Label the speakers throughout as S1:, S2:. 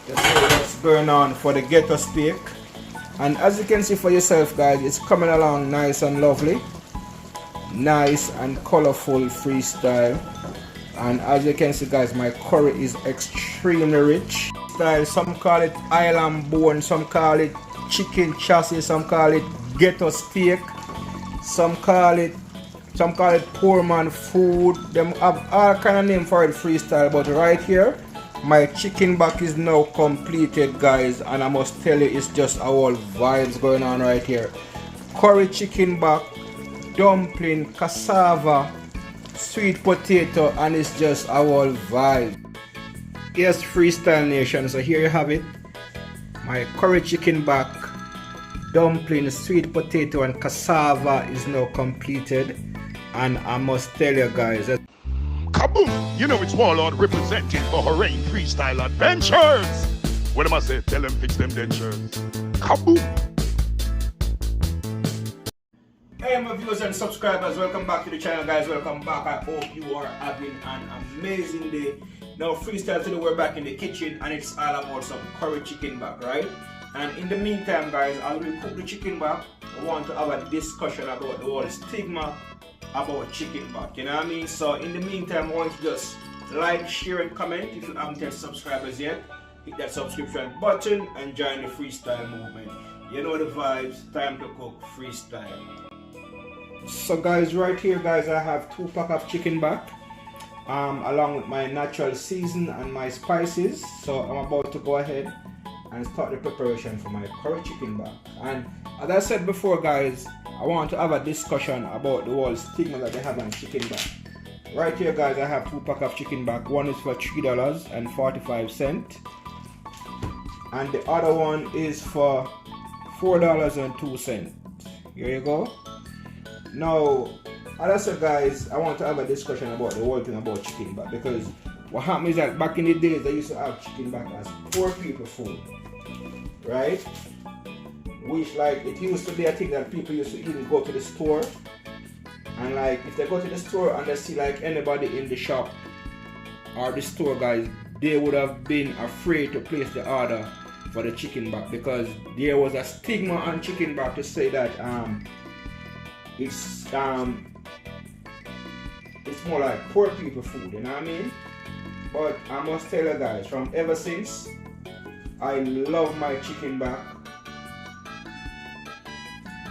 S1: Let's see what's going on for the ghetto steak. And as you can see for yourself guys, it's coming along nice and lovely. Nice and colorful freestyle. And as you can see guys, my curry is extremely rich. Some call it island bone, some call it chicken chassis, some call it ghetto steak, some call it poor man food. Them have all kind of name for it freestyle, but right here my chicken back is now completed guys, and I must tell you it's just all vibes going on right here. Curry chicken back, dumpling, cassava, sweet potato, and it's just our vibe. Yes, Freestyle Nation, so here you have it. My curry chicken back, dumpling, sweet potato, and cassava is now completed. And I must tell you guys,
S2: kaboom! You know it's Warlord representing for Hooray Freestyle Adventures. What am I say? Tell them fix them dentures. Kaboom!
S1: Hey my viewers and subscribers, welcome back to the channel guys, welcome back. I hope you are having an amazing day. Now freestyle today, we're back in the kitchen and it's all about some curry chicken back, right? And in the meantime guys, as we cook the chicken back, I want to have a discussion about the whole stigma about chicken back, you know what I mean? So in the meantime, I want you to just like, share and comment. If you haven't yet subscribers yet, hit that subscription button and join the freestyle movement. You know the vibes, time to cook freestyle. So guys, right here guys, I have 2 packs of chicken back along with my natural season and my spices. So I'm about to go ahead and start the preparation for my curry chicken back. And as I said before guys, I want to have a discussion about the whole stigma that they have on chicken back. Right here guys, I have 2 packs of chicken back. One is for $3.45 and the other one is for $4.02. Here you go. Now, as I said guys, I want to have a discussion about the whole thing about chicken back, because what happened is that back in the days they used to have chicken back as poor people food, right? Which like it used to be a thing that people used to even go to the store, and like if they go to the store and they see like anybody in the shop or the store guys, they would have been afraid to place the order for the chicken back, because there was a stigma on chicken back to say that it's more like poor people food, you know what I mean? But I must tell you guys, from ever since, I love my chicken back.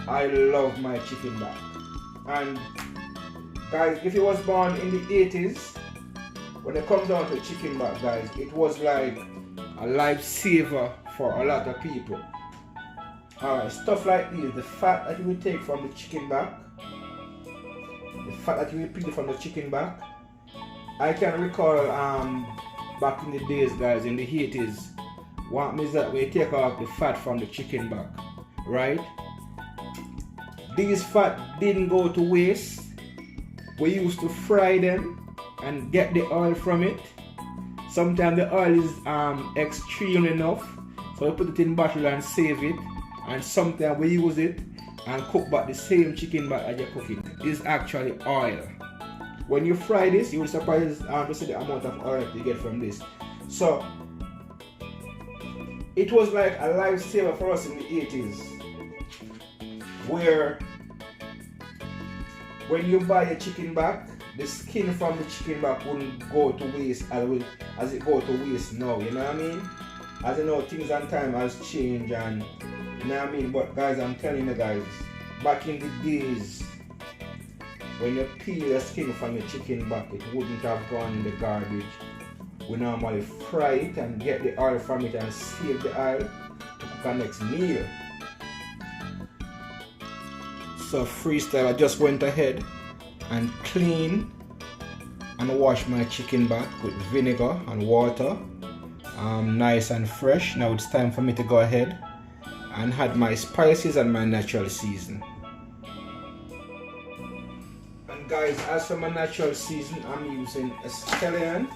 S1: I love my chicken back. And guys, if you was born in the 80s, when it comes down to chicken back guys, it was like a lifesaver for a lot of people. Stuff like this, the fat that you will take from the chicken back, the fat that you will peel from the chicken back. I can recall back in the days guys, in the 80s, what means that we take off the fat from the chicken back, right? These fat didn't go to waste. We used to fry them and get the oil from it. Sometimes the oil is extreme enough, so we put it in bottle and save it. And sometimes we use it and cook back the same chicken back as you cook it. This is actually oil. When you fry this, you will surprise to see the amount of oil you get from this. So it was like a lifesaver for us in the 80s, where when you buy a chicken back, the skin from the chicken back wouldn't go to waste as it go to waste now, you know what I mean? As you know, things and time has changed, and you know what I mean? But guys, I'm telling you guys, back in the days, when you peel the skin from your chicken back, it wouldn't have gone in the garbage. We normally fry it and get the oil from it and save the oil to cook our next meal. So freestyle, I just went ahead and clean and wash my chicken back with vinegar and water, nice and fresh. Now it's time for me to go ahead and add my spices and my natural season. And guys, as for my natural season, I'm using scallion,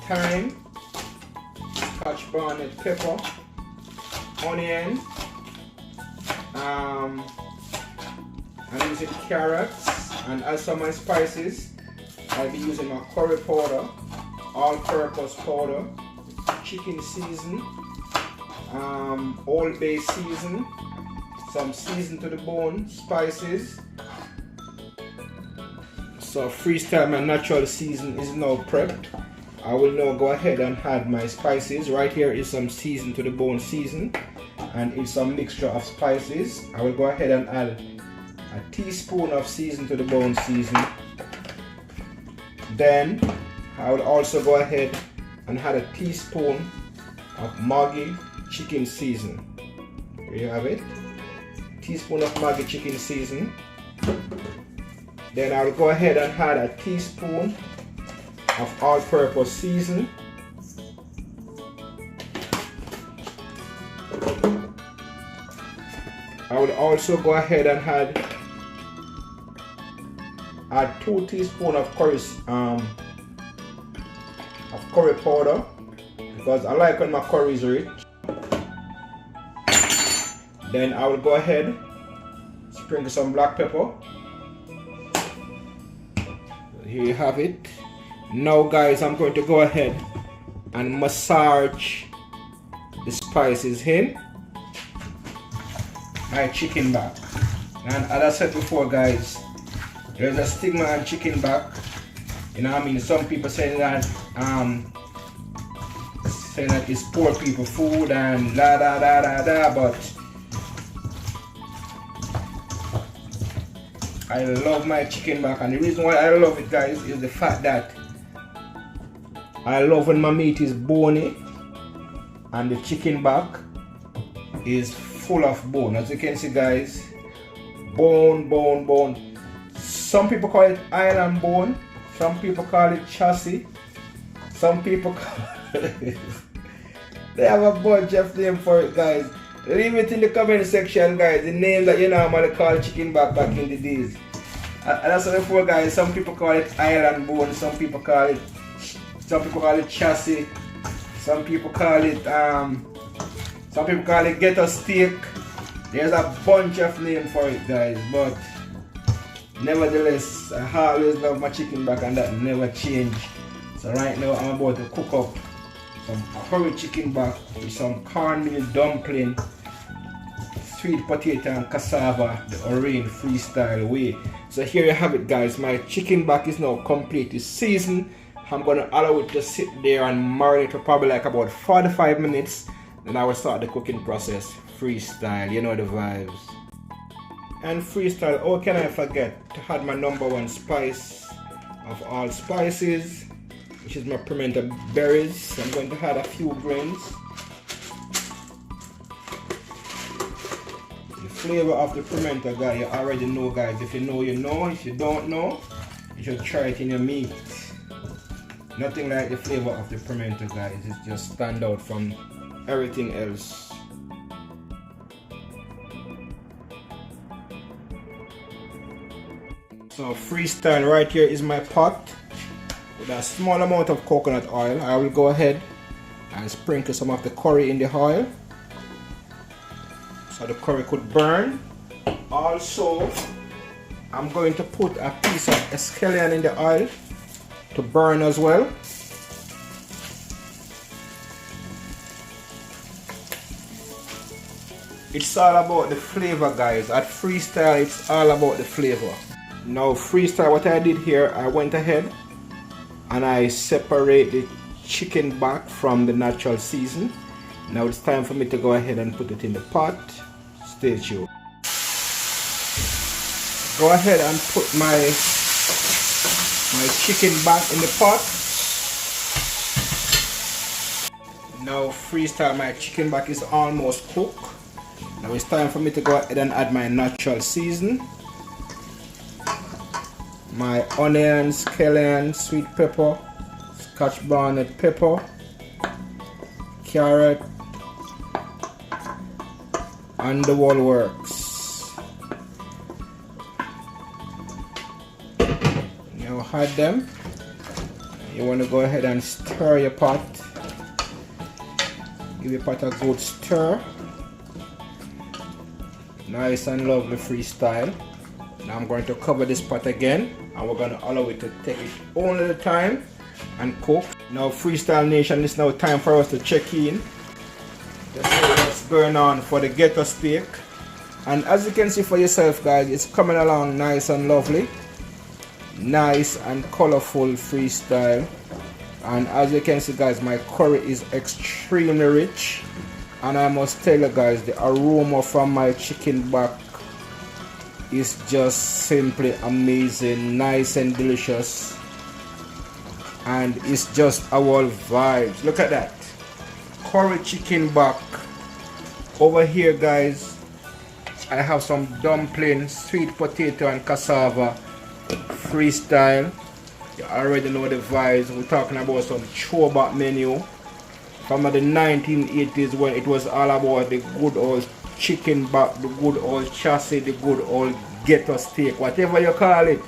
S1: thyme, scotch bonnet pepper, onion, I'm using carrots, and as for my spices, I'll be using my curry powder, all-purpose powder, chicken season, Old Bay season, some season to the bone spices. So freestyle, my natural season is now prepped. I will now go ahead and add my spices. Right here is some season to the bone season, and it's a mixture of spices. I will go ahead and add a teaspoon of season to the bone season. Then I will also go ahead and add a teaspoon of Maggi chicken season. There you have it. Teaspoon of Maggi chicken season. Then I will go ahead and add a teaspoon of all-purpose season. I will also go ahead and add 2 teaspoons of curry powder, because I like when my curry is rich. Then I will go ahead, sprinkle some black pepper. Here you have it. Now guys, I'm going to go ahead and massage the spices in my chicken back. And as I said before guys, there's a stigma on chicken back. You know what I mean? Some people say that it's poor people food and da da da da da, but I love my chicken back, and the reason why I love it guys is the fact that I love when my meat is bony and the chicken back is full of bone. As you can see guys, bone, bone, bone. Some people call it island bone, some people call it chassis, some people call it they have a bunch of names for it guys. Leave it in the comment section guys, the name that you normally call chicken back in the days. And as I said before guys, some people call it island bone, some people call it chassis, some people call it ghetto steak. There's a bunch of names for it guys, but nevertheless I always love my chicken back, and that never change. So right now I'm about to cook up some curry chicken back with some cornmeal dumpling, sweet potato and cassava, the Orange freestyle way. So here you have it guys, my chicken back is now completely seasoned. I'm gonna allow it to sit there and marinate for probably like about 45 minutes. Then I will start the cooking process. Freestyle, you know the vibes. And freestyle, how can I forget to add my #1 spice of all spices, which is my pimento berries. I'm going to add a few grains. The flavor of the pimento, guys, you already know guys. If you know, you know. If you don't know, you should try it in your meat. Nothing like the flavor of the pimento guys. It just stand out from everything else. So freestyle, right here is my pot with a small amount of coconut oil. I will go ahead and sprinkle some of the curry in the oil so the curry could burn. Also, I'm going to put a piece of scallion in the oil to burn as well. It's all about the flavor guys. At freestyle, it's all about the flavor. Now freestyle, what I did here, I went ahead and I separate the chicken back from the natural season. Now it's time for me to go ahead and put it in the pot. Stay tuned. Go ahead and put my chicken back in the pot. Now freestyle, my chicken back is almost cooked. Now it's time for me to go ahead and add my natural season. My onions, scallion, sweet pepper, scotch bonnet pepper, carrot, and the whole works. Now add them. You want to go ahead and stir your pot. Give your pot a good stir. Nice and lovely freestyle. Now I'm going to cover this pot again, and we're going to allow it to take its own little time and cook. Now Freestyle Nation, it's now time for us to check in. Let's see what's going on for the ghetto steak. And as you can see for yourself guys, it's coming along nice and lovely. Nice and colorful freestyle. And as you can see guys, my curry is extremely rich. And I must tell you guys, the aroma from my chicken back is just simply amazing, nice and delicious. And it's just our vibes. Look at that. Curry chicken back. Over here guys, I have some dumplings, sweet potato and cassava freestyle. You already know the vibes. We're talking about some throwback menu from the 1980s when it was all about the good old chicken back, the good old chassis, the good old ghetto steak, whatever you call it.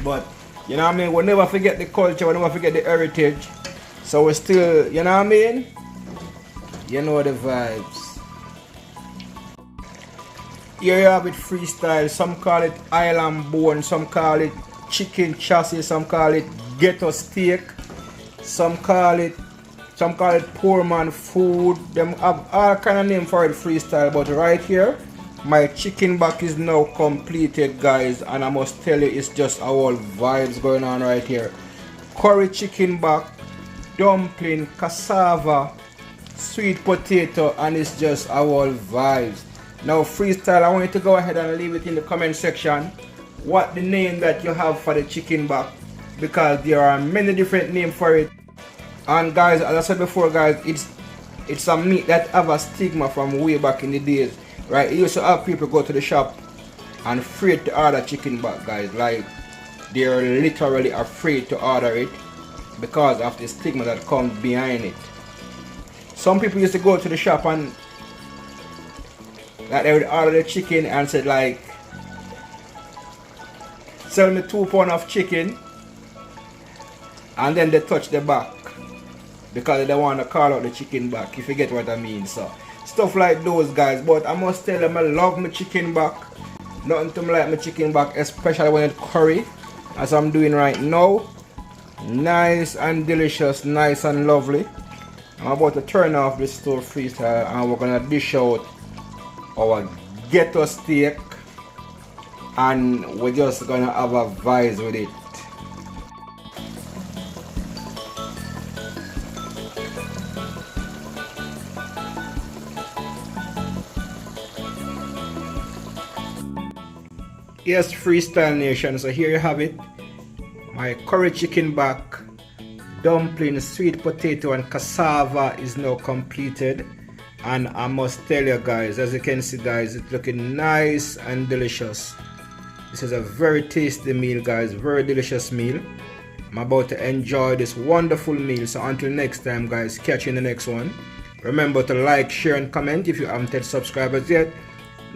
S1: But you know what I mean, we'll never forget the culture, we'll never forget the heritage. So we're still, you know what I mean? You know the vibes. Here you have it freestyle. Some call it island bone, some call it chicken chassis, some call it ghetto steak, some call it poor man food. Them have all kind of name for it freestyle. But right here, my chicken back is now completed guys, and I must tell you, it's just our vibes going on right here. Curry chicken back, dumpling, cassava, sweet potato, and it's just our vibes. Now freestyle, I want you to go ahead and leave it in the comment section what the name that you have for the chicken back, because there are many different names for it. And guys, as I said before guys, it's a meat that have a stigma from way back in the days, right? It used to have people go to the shop and afraid to order chicken back guys, like they're literally afraid to order it because of the stigma that comes behind it. Some people used to go to the shop and like they would order the chicken and said like, sell me 2 pounds of chicken, and then they touch the back because they don't want to call out the chicken back, if you get what I mean. So stuff like those guys. But I must tell them I love my chicken back. Nothing to me like my chicken back, especially when it's curry, as I'm doing right now. Nice and delicious, nice and lovely. I'm about to turn off this stove freestyle and we're gonna dish out our ghetto steak, and we're just gonna have a vibes with it. Yes, Freestyle Nation, so here you have it. My curry chicken back, dumpling, sweet potato and cassava is now completed. And I must tell you guys, as you can see guys, it's looking nice and delicious. This is a very tasty meal guys, very delicious meal. I'm about to enjoy this wonderful meal. So until next time guys, catch you in the next one. Remember to like, share and comment. If you haven't hit subscribers yet,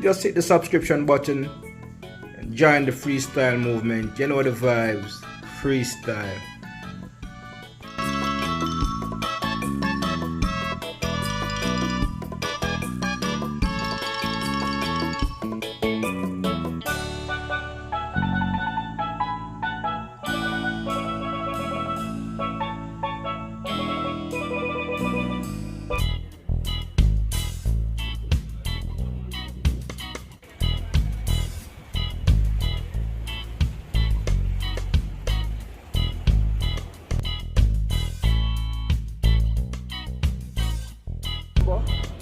S1: just hit the subscription button and join the freestyle movement. You know the vibes, freestyle.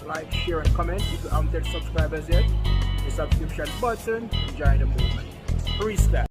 S1: Like, share and comment. If you haven't hit subscribers yet, the subscription button, join the movement. Freestyle.